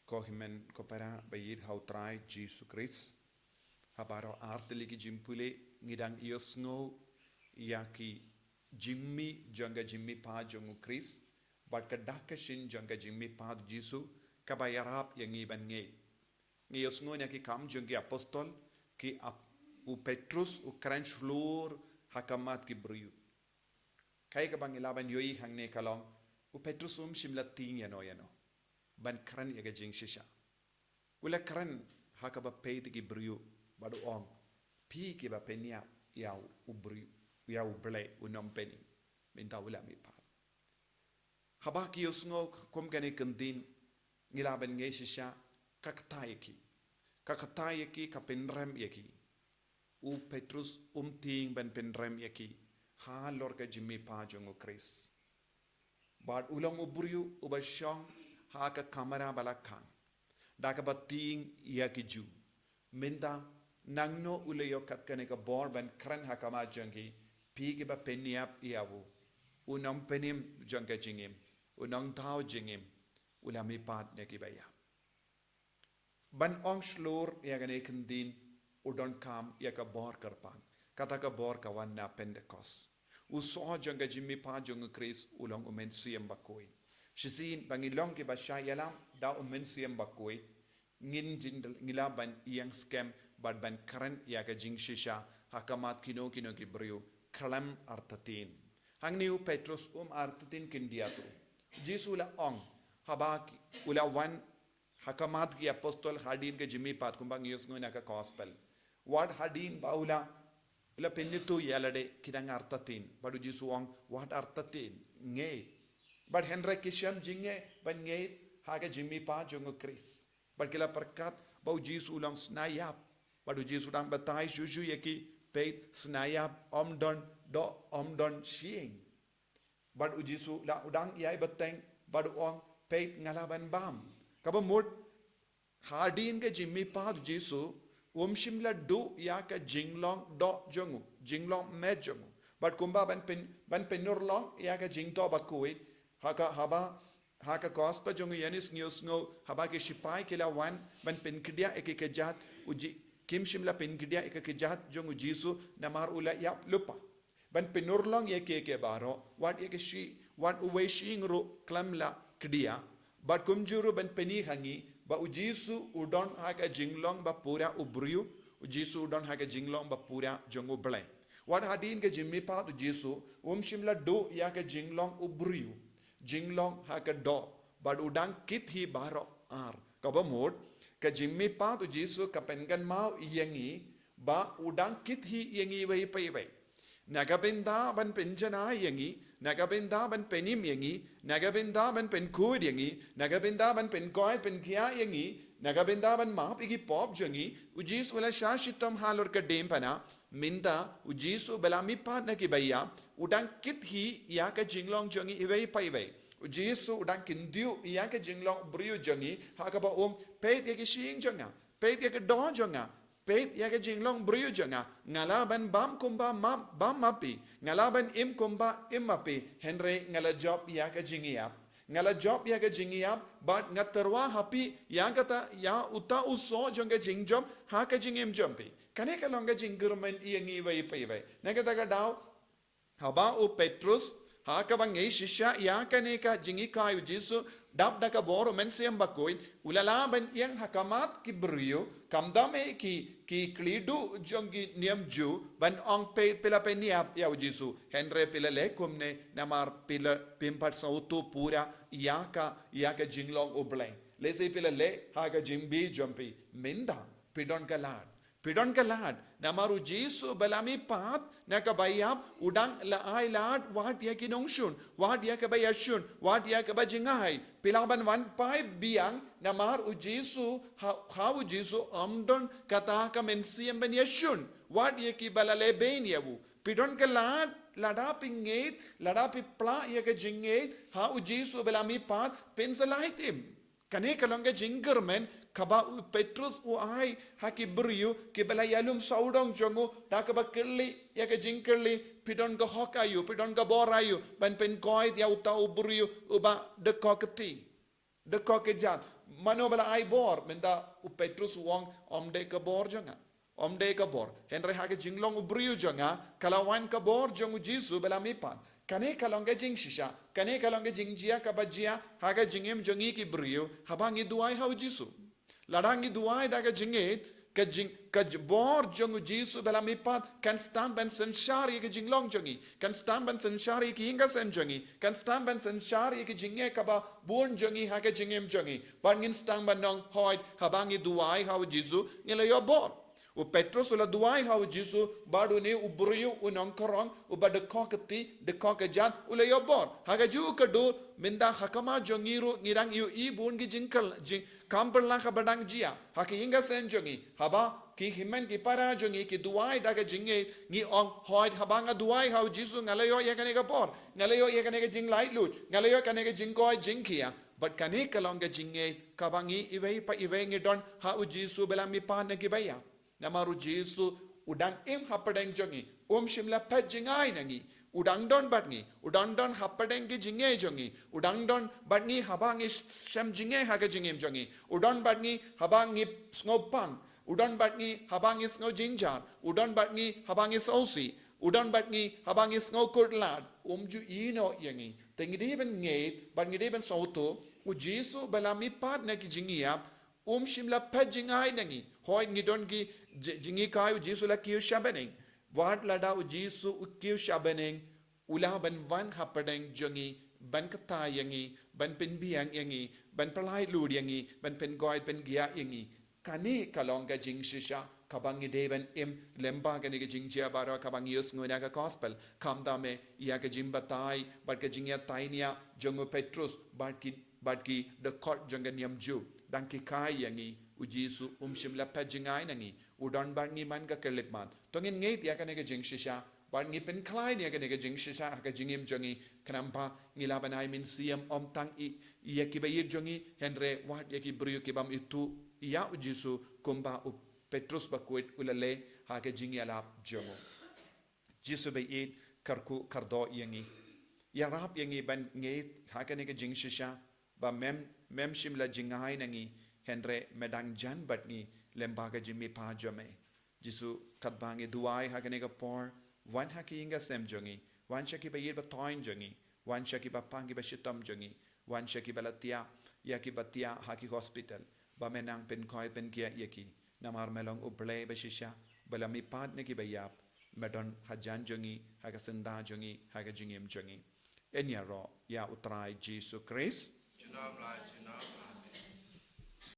Kohimen kopera bayir hautrai Jesu Christ. Habaro arteliki jimpule ngidang iosngo yaki Jimmy janga Jimmy pa jongu Chris. But kadakashin janga Jimmy pa Jesu kabayarap yang iban nge. Iosngo yaki kam jongi apostol ki u Petrus u kranch floor hakamat ki briu. Kaya kabang ilaban yoi hangne kalong u Petrus shimlating yano. Ban kran yaga jing shisha. Ula kran hakaba peit ki briu badu ong pi ki ba penya yau ubri yau ble unom peni minta ula mi pa haba ki usngo kum kane kantin ngilaban nge shisha kakatayaki ka penrem yaki u Petrus ting ban penrem yaki ha lor ka jimmi pa jongo Chris bad ulang ubriu ubashong ha ka kamera balakang daka bating yaki ju minta nangno uleyo katkane ka borban kran hakama jangi pigi ba peniap iawu unang penim jangka jingim unang tao jingim ulami pat ne ki baya ban ong shlor ya gane kendin udon kam ya ka bor karpan kata ka bor ka wanna Pentecost uso jangka jimmi pa jong Chris ulang umen siyam bakoi shisin bangilong ki ba shayalam da umen siyam bakoi ngin jindal ngilaban yang scam bad ban karen yaga jing shisha hakamat kino ki brio kalam artatin hangni u Petrus artatin kindiatu Jesu la ong habak ula wan hakamat ki apostol hadin ke jimmi pat kumbang yusngo na ka gospel what hadin baula ula pennitu yalade kidang artatin badu Jesu ong what artatin nge but henry kisham jinge ban nge haga jimmi pat jongo Chris but kila perkat bau Jesu ulang snayap badu Jesu dang batai juju yaki peit snayap omdon shiing badu Jesu la udang yai bateng badu ong peit ngalaban bam kaba mut hadin ke jimmi pa Jesu shimla do ya ka jinglong do jongu jinglong me jongu but kumba ban penurlong ya ka jingto bakuit haka haba haka gospel jongu yanis news ngo haba ke sipai kila wan ban penkedia ekekejat uji kim shimla penkedia ekekejat jongu Jesu namar ula yap lupa ban penurlong ye ke baro what ye shi what uwe shingro klamla kedia but kumjuru ban peni hangi ba Jesu udon haka jinglong ba pura ubriu Jesu udon haka jinglong ba pura jongu ble what hadin ke jimmi pa Jesu shimla do ya ke jinglong ubriu jinglong haka do but udang kit hi baro ar kabamod ka jimmi pa Jesu ka pengan mau yangi ba udang kit hi yangi wai pai wai nagabenda ban penjana yangi nagabenda ban penim yangi nagabenda ban penkud yangi nagabenda ban penkoi penkia yangi nagabenda ban map igi pop jangi Jesu wala shashitam halor ka dempana minda Jesu belami pa na ki baya udang kit hi ya ka jinglong jangi iwai pai wai Jesu udang kindiu ya ka jinglong brio jangi hakaba peit ya ki shing janga peit ya ka do janga peit ya ka jinglong brio janga ngalaban bam kumba bam mapi ngalaban im kumba im mapi henry ngala job ya ka jingiap ngala job ya ka jingiap but ngaterwa hapi ya kata ya uta uso janga jingjob ha ka jingim jompi kane ka longa jingurmen iangi wai pai wai nagata ka daw haba Petrus ha ka bang ei shisha ya kane ka jingi kayu Jesu dap daka boro mensiam bakoin ulala ban yang hakamat ki brio kamdame ki klidu jongi niam ju ban ong pe pila pe niap ya Jesu henry pila lekumne namar pila pimpat sautu pura ya ka jinglong obleng lese pila le ha ka jimbi jompi minda pidon kalad namaru Jesu balami pat nakabayap udang laay lad wat ya kinongshun wat ya kabayashun wat ya kabajingay pilaban wan pai biang namar Jesu how Jesu amdon kata ka mensiam ben yashun wat ya ki balale ben yabu pidon kalad ladapi ngait ladapi pla ya ka jingait how Jesu balami pat pensalaitim kane kalonga jingermen kaba Petrus ai haki beriu ke bala yalum saudong jongo takaba kelli ya ke jingkelli pidon ga hokayu pidon ga borayu ban pen koi ya uta beriu uba de koketi de kokejat mano bala ai bor menda u Petrus wong omde ka bor jonga omde ka bor henre hage jinglong u briu jonga kalawan ka bor jongu jisu bala mipan kane kalonga jing shisha kane kalonga jingjia ka bajia haga jingem jongi ki briu habangi duai hau jisu ladangi duai daga jinget ka bor jongu jisu bala mipan kan stam ban sanshari ke jinglong jongi kan stam ban sanshari ki hinga sen jongi kan stam ban sanshari ke jinge ka ba born jongi haga jingem jongi bangin stam ban nong hoid habangi duai hau jisu ngela yo bor o Petrus ula duai hau jisu badu ne ubriu unong korong uba de kokajat ula yo bor haga ju ka do minda hakama jongiru ngirang yu I bun gi jinkal jing kamperla ka badang jia haki inga sen jongi haba ki himen ki para jongi ki duai daga jinge ngi ong hoid habanga duai hau jisu ngalayo yakane ka por ngalayo yakane ka jing light lut ngalayo kane ka jingkoi jingkia but kane kalonga jinge kabangi iwei pa iwei ngidon ha u jisu bela mi pa na ki baya namaru jisu udang im hapadeng jongi shimla pet jingai nangi udang don batngi udang don hapadeng ki jinge jongi udang don batngi habangi shem jinge haga jingem jongi udang batngi habangi snopang udang batngi habangi snow jinjar udang batngi habangi sosi udang batngi habangi snow kurtlad ju ino yangi tengi ben ngate batngi ben soto u jisu balami pat na ki jingiap shimla pet jingai nangi hoy ngidon ki jingi kai jisu la kiu shabening wat lada u jisu u kiu shabening ulah ban van hapadeng jongi ban kata yangi ban pen biang yangi ban palai lud yangi ban pen goy pen gia yangi kani kalonga jing shisha kabangi deben im lemba kani ke jing chia bara kabangi yus ngona ka gospel kamda me ya ke jimba tai bat ke jingya tainia jongo Petrus bat ki the court jonga niam ju dan ki kai yangi u jisu shimla pajingai nangi udon bangi man ka kelipman tongin ngeit ya kani ke jing shisha ban ngi pen klai ne ke jing shisha ka jingim jongi kanampa ngila banai min siam tang I ki bayir jongi henre wat ki brio ki bam itu ya u jisu kumba u Petrus bakuit ulale ha ke jingi ala jongo jisu bayit karku kardo yangi ya rap yangi ban ngeit ha ke jing shisha ba mem shimla jingai nangi henre medang jan batni lembaga jimmi pa jome jisu katbangi duai hakane ga por wan haki inga sem jongi wan shaki ba yir ba toin jongi wan shaki ba pangi ba shitam jongi wan shaki balatia yaki batia haki hospital ba menang pen koi pen kia yaki namar melong uble ba shisha balami pad ne ki bayap medon hajan jongi haga senda jongi haga jingim jongi enya ro ya utrai jisu Christ